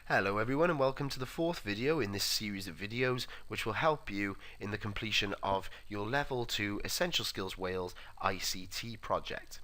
Hello everyone and welcome to the fourth video in this series of videos which will help you in the completion of your Level 2 Essential Skills Wales ICT project.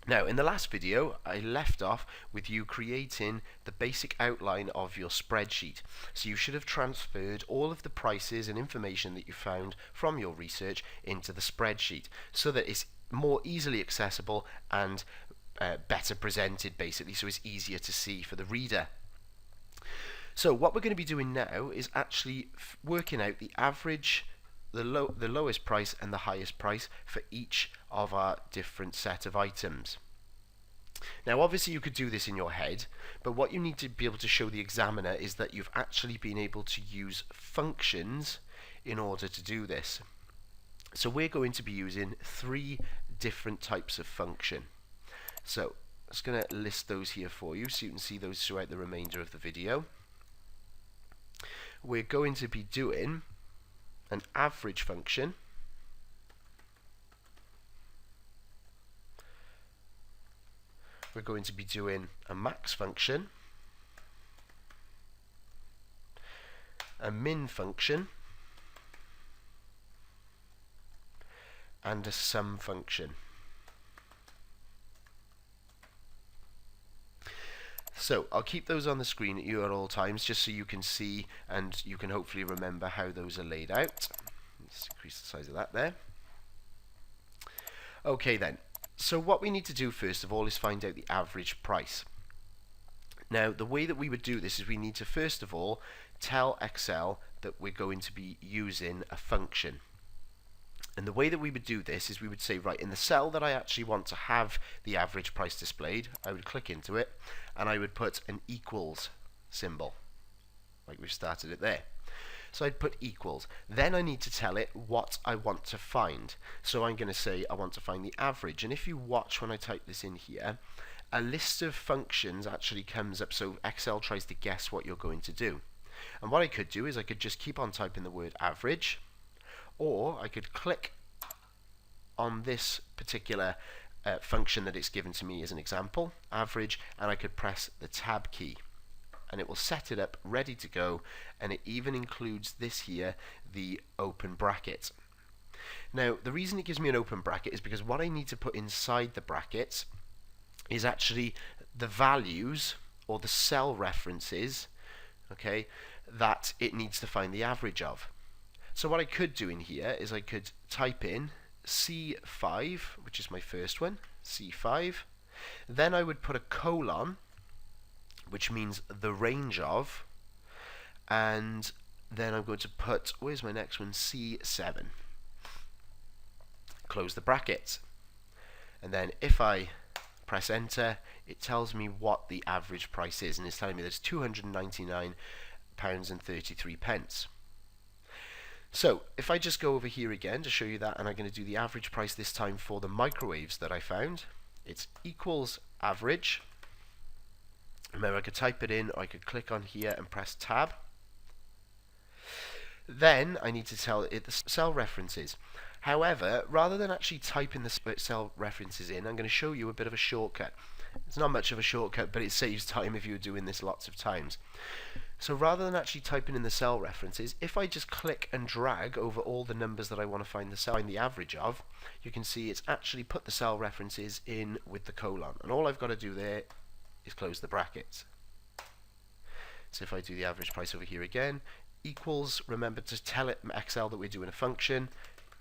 Now in the last video I left off with you creating the basic outline of your spreadsheet. So you should have transferred all of the prices and information that you found from your research into the spreadsheet so that it's more easily accessible and better presented basically, so it's easier to see for the reader. So what we're going to be doing now is actually working out the average, the lowest price and the highest price for each of our different set of items. Now obviously you could do this in your head, but what you need to be able to show the examiner is that you've actually been able to use functions in order to do this. So we're going to be using 3 different types of function. So I'm just going to list those here for you so you can see those throughout the remainder of the video. We're going to be doing an average function, we're going to be doing a max function, a min function, and a sum function. So I'll keep those on the screen at you at all times just so you can see and you can hopefully remember how those are laid out. Let's increase the size of that there. Okay then, so what we need to do first of all is find out the average price. Now the way that we would do this is we need to first of all tell Excel that we're going to be using a function. And the way that we would do this is we would say, right, in the cell that I actually want to have the average price displayed, I would click into it and I would put an equals symbol, like we've started it there. So I'd put equals. Then I need to tell it what I want to find. So I'm going to say I want to find the average. And if you watch when I type this in here, a list of functions actually comes up, so Excel tries to guess what you're going to do. And what I could do is I could just keep on typing the word average, or I could click on this particular function that it's given to me as an example, average, and I could press the tab key and it will set it up ready to go, and it even includes this here, the open bracket. Now the reason it gives me an open bracket is because what I need to put inside the brackets is actually the values or the cell references, okay, that it needs to find the average of. So what I could do in here is I could type in C5, which is my first one, C5. Then I would put a colon, which means the range of, and then I'm going to put, where's my next one, C7. Close the brackets. And then if I press enter, it tells me what the average price is, and it's telling me that it's £299.33. So if I just go over here again to show you that, and I'm going to do the average price this time for the microwaves that I found, it's equals average. Remember, I could type it in or I could click on here and press tab. Then I need to tell it the cell references. However, rather than actually typing the cell references in, I'm going to show you a bit of a shortcut. It's not much of a shortcut, but it saves time if you're doing this lots of times. So rather than actually typing in the cell references, if I just click and drag over all the numbers that I want to find the average of, you can see it's actually put the cell references in with the colon. And all I've got to do there is close the brackets. So if I do the average price over here again, equals, remember to tell it Excel that we're doing a function,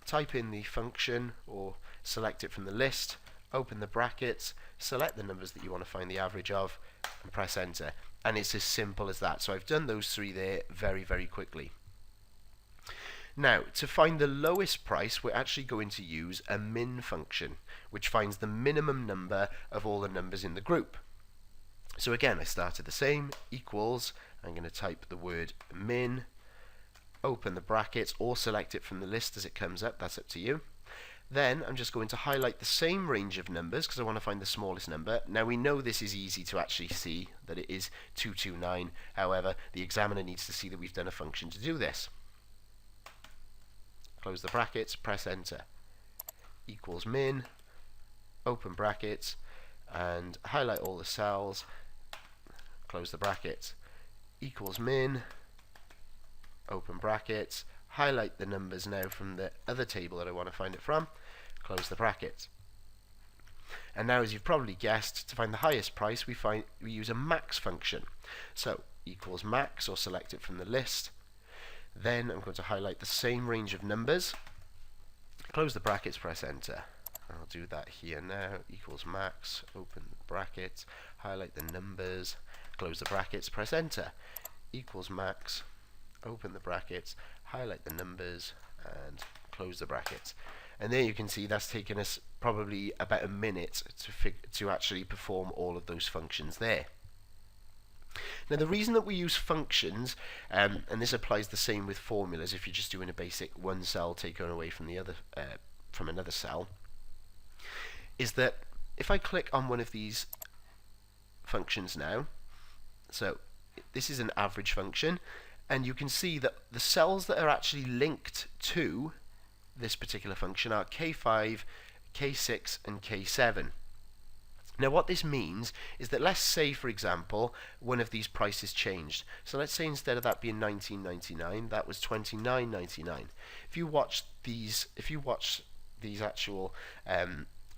type in the function or select it from the list, open the brackets, select the numbers that you want to find the average of, and press enter. And it's as simple as that. So I've done those 3 there very, very quickly. Now, to find the lowest price, we're actually going to use a min function, which finds the minimum number of all the numbers in the group. So again, I started the same, equals, I'm going to type the word min, open the brackets, or select it from the list as it comes up, that's up to you. Then I'm just going to highlight the same range of numbers because I want to find the smallest number. Now we know this is easy to actually see that it is 229. However, the examiner needs to see that we've done a function to do this. Close the brackets, press enter. Equals min, open brackets, and highlight all the cells, close the brackets. equals min, open brackets, highlight the numbers now from the other table that I want to find it from, close the brackets. And now, as you've probably guessed, to find the highest price, we use a max function. So equals max, or select it from the list. Then I'm going to highlight the same range of numbers, close the brackets, press enter. I'll do that here now. Equals max, open the brackets, highlight the numbers, close the brackets, press enter. Equals max, open the brackets, highlight the numbers, and close the brackets. And there you can see that's taken us probably about a minute to actually perform all of those functions there. Now, the reason that we use functions, and this applies the same with formulas if you're just doing a basic one cell taken away from the other from another cell, is that if I click on one of these functions now, so this is an average function, and you can see that the cells that are actually linked to this particular function are K5, K6, and K7. Now, what this means is that, let's say, for example, one of these prices changed. So let's say instead of that being $19.99, that was $29.99. If you watch these actual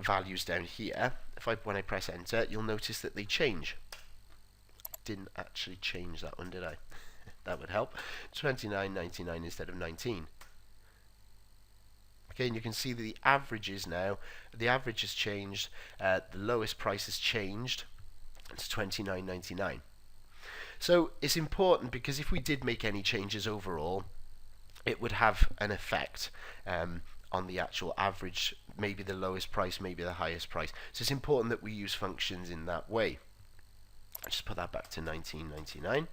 values down here, when I press enter, you'll notice that they change. Didn't actually change that one, did I? That would help. $29.99 instead of 19. Okay, and you can see that the averages now, the average has changed, the lowest price has changed, it's $29.99. So it's important because if we did make any changes overall, it would have an effect on the actual average, maybe the lowest price, maybe the highest price. So it's important that we use functions in that way. I'll just put that back to $19.99.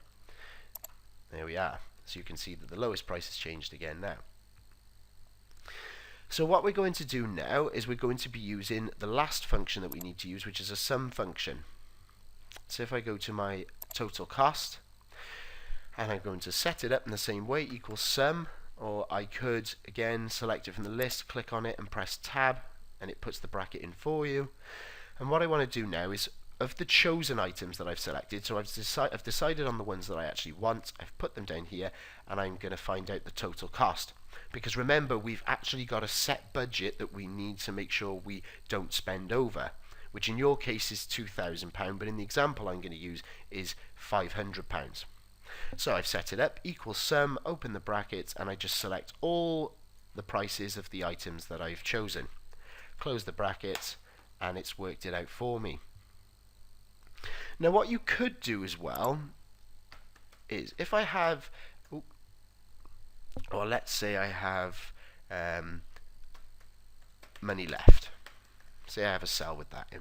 There we are. So you can see that the lowest price has changed again now. So what we're going to do now is we're going to be using the last function that we need to use, which is a sum function. So if I go to my total cost, and I'm going to set it up in the same way, equals sum, or I could, again, select it from the list, click on it, and press tab, and it puts the bracket in for you. And what I want to do now is, of the chosen items that I've selected, so I've decided on the ones that I actually want, I've put them down here, and I'm going to find out the total cost. Because remember, we've actually got a set budget that we need to make sure we don't spend over, which in your case is £2,000, but in the example I'm going to use is £500. So I've set it up, equals sum, open the brackets, and I just select all the prices of the items that I've chosen. Close the brackets, and it's worked it out for me. Now, what you could do as well is, if I have, or let's say I have money left, say I have a cell with that in,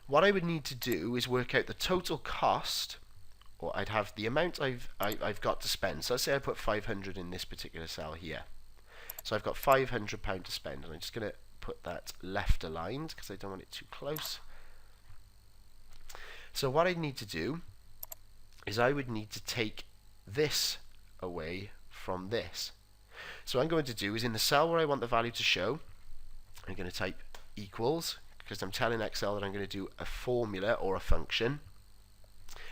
what I would need to do is work out the total cost, or I'd have the amount I've got to spend. So let's say I put 500 in this particular cell here. So I've got £500 to spend, and I'm just going to put that left aligned because I don't want it too close. So what I need to do is I would need to take this away from this. So what I'm going to do is, in the cell where I want the value to show, I'm going to type equals, because I'm telling Excel that I'm going to do a formula or a function.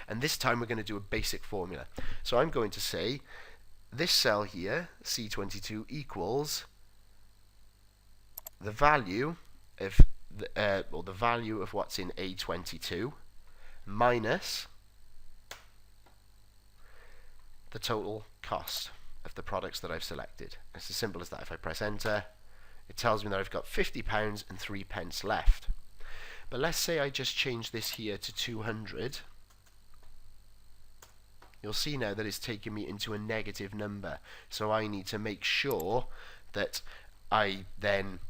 And this time we're going to do a basic formula. So I'm going to say this cell here, C22, equals the value of the value of what's in A22 minus the total cost of the products that I've selected. It's as simple as that. If I press enter, it tells me that I've got £50 and 3 pence left. But let's say I just change this here to 200. You'll see now that it's taken me into a negative number. So I need to make sure that I then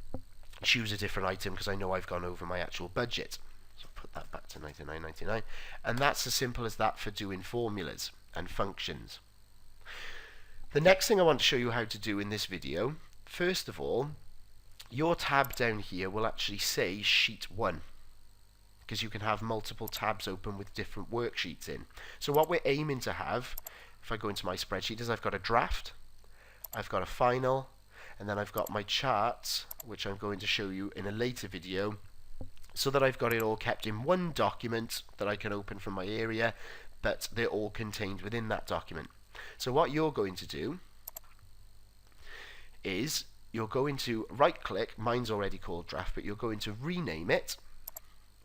choose a different item because I know I've gone over my actual budget. So put that back to $99.99. And that's as simple as that for doing formulas and functions. The next thing I want to show you how to do in this video, first of all, your tab down here will actually say Sheet 1, because you can have multiple tabs open with different worksheets in. So what we're aiming to have, if I go into my spreadsheet, is I've got a draft, I've got a final, and then I've got my charts, which I'm going to show you in a later video, so that I've got it all kept in one document that I can open from my area, but they're all contained within that document. So what you're going to do is you're going to right click, mine's already called draft, but you're going to rename it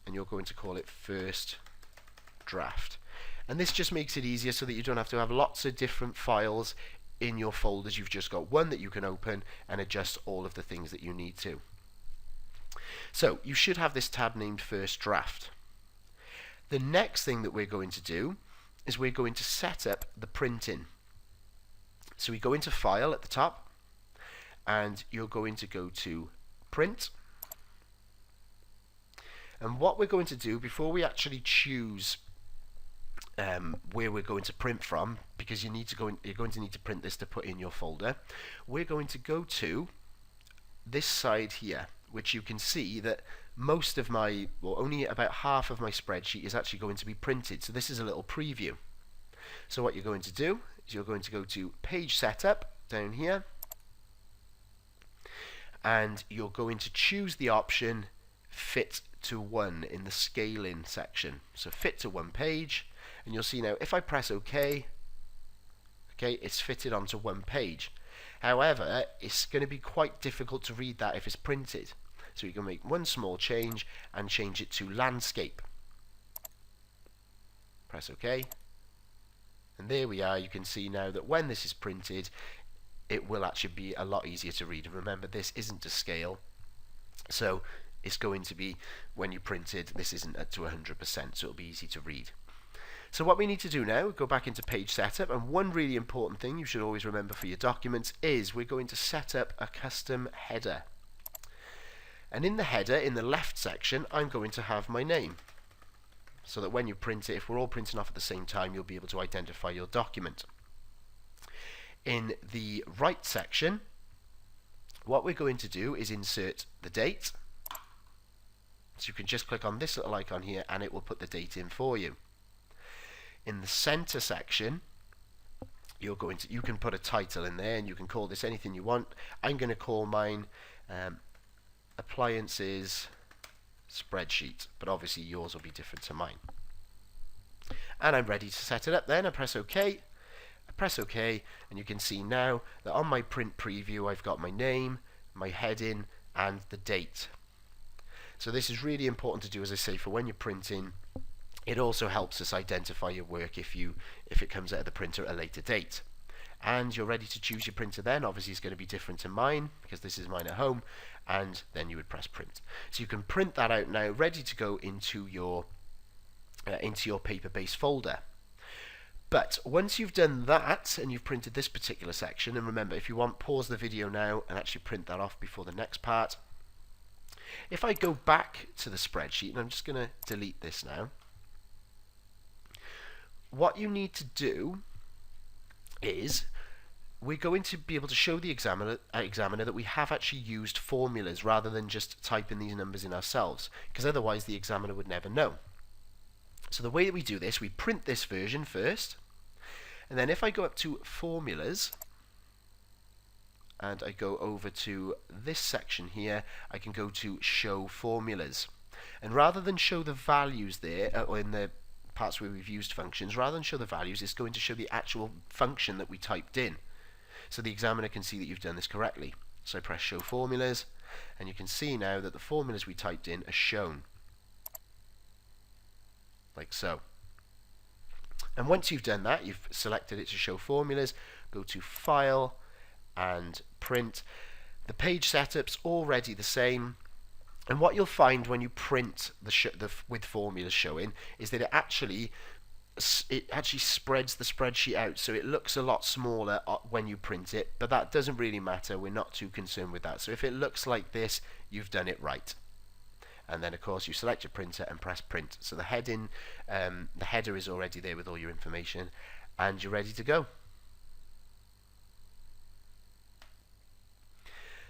and you're going to call it first draft. And this just makes it easier so that you don't have to have lots of different files in your folders. You've just got one that you can open and adjust all of the things that you need to. So you should have this tab named first draft. The next thing that we're going to do is we're going to set up the printing. So we go into file at the top and you're going to go to print. And what we're going to do before we actually choose where we're going to print from, because you're going to need to print this to put in your folder, we're going to go to this side here, which you can see that most of my, or only about half of my spreadsheet is actually going to be printed. So this is a little preview. So what you're going to do is you're going to go to page setup down here, and you're going to choose the option fit to one in the scaling section. So fit to one page, and you'll see now if I press OK, it's fitted onto one page. However, it's going to be quite difficult to read that if it's printed. So you can make one small change and change it to landscape. Press OK. And there we are. You can see now that when this is printed, it will actually be a lot easier to read. And remember, this isn't to scale. So it's going to be, when you print it, this isn't at to 100%, so it'll be easy to read. So what we need to do now, go back into page setup, and one really important thing you should always remember for your documents is we're going to set up a custom header. And in the header, in the left section, I'm going to have my name, so that when you print it, if we're all printing off at the same time, you'll be able to identify your document. In the right section, what we're going to do is insert the date. So you can just click on this little icon here and it will put the date in for you. In the center section, you can put a title in there and you can call this anything you want. I'm going to call mine appliances spreadsheet, but obviously yours will be different to mine. And I'm ready to set it up then. I press OK. I press OK, and you can see now that on my print preview I've got my name, my heading and the date. So this is really important to do, as I say, for when you're printing. It also helps us identify your work if it comes out of the printer at a later date. And you're ready to choose your printer then. Obviously it's going to be different to mine because this is mine at home, and then you would press print. So you can print that out now, ready to go into your paper-based folder. But once you've done that and you've printed this particular section, and remember, if you want, pause the video now and actually print that off before the next part. If I go back to the spreadsheet, and I'm just going to delete this now, what you need to do is we're going to be able to show the examiner that we have actually used formulas rather than just typing these numbers in ourselves, because otherwise the examiner would never know. So the way that we do this, we print this version first, and then if I go up to formulas and I go over to this section here, I can go to show formulas, and rather than show the values there or in the parts where we've used functions, rather than show the values, it's going to show the actual function that we typed in, so the examiner can see that you've done this correctly. So I press show formulas, and you can see now that the formulas we typed in are shown like so. And once you've done that, you've selected it to show formulas, go to file and print. The page setup's already the same, and what you'll find when you print with formulas showing is that it actually spreads the spreadsheet out, so it looks a lot smaller when you print it, but that doesn't really matter. We're not too concerned with that. So if it looks like this, you've done it right. And then of course you select your printer and press print. So the heading, the header is already there with all your information, and you're ready to go.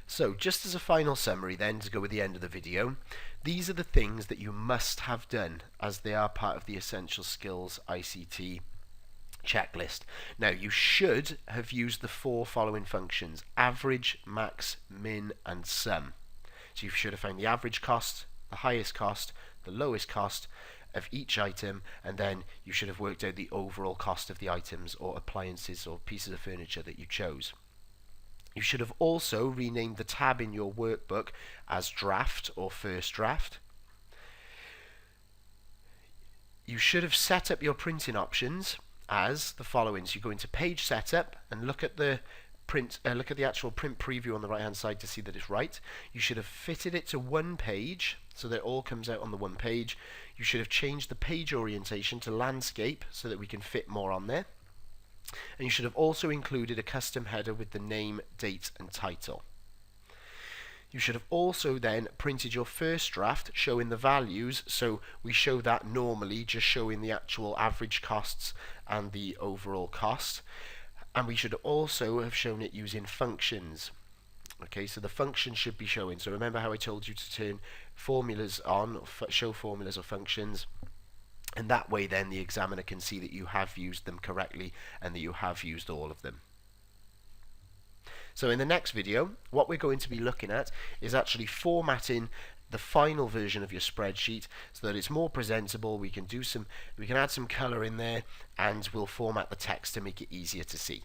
So just as a final summary then, to go with the end of the video, these are the things that you must have done as they are part of the Essential Skills ICT checklist. Now you should have used the 4 following functions: average, max, min and sum. So you should have found the average cost, the highest cost, the lowest cost, of each item, and then you should have worked out the overall cost of the items or appliances or pieces of furniture that you chose. You should have also renamed the tab in your workbook as draft or first draft. You should have set up your printing options as the following. So you go into page setup and look at the look at the actual print preview on the right hand side to see that it's right. You should have fitted it to one page so that it all comes out on the one page. You should have changed the page orientation to landscape so that we can fit more on there. And you should have also included a custom header with the name, date and title. You should have also then printed your first draft showing the values, so we show that normally just showing the actual average costs and the overall cost. And we should also have shown it using functions. Okay, so the function should be showing. So remember how I told you to turn formulas on, or show formulas or functions, and that way then the examiner can see that you have used them correctly and that you have used all of them. So in the next video, what we're going to be looking at is actually formatting the final version of your spreadsheet so that it's more presentable. We can add some color in there, and we'll format the text to make it easier to see.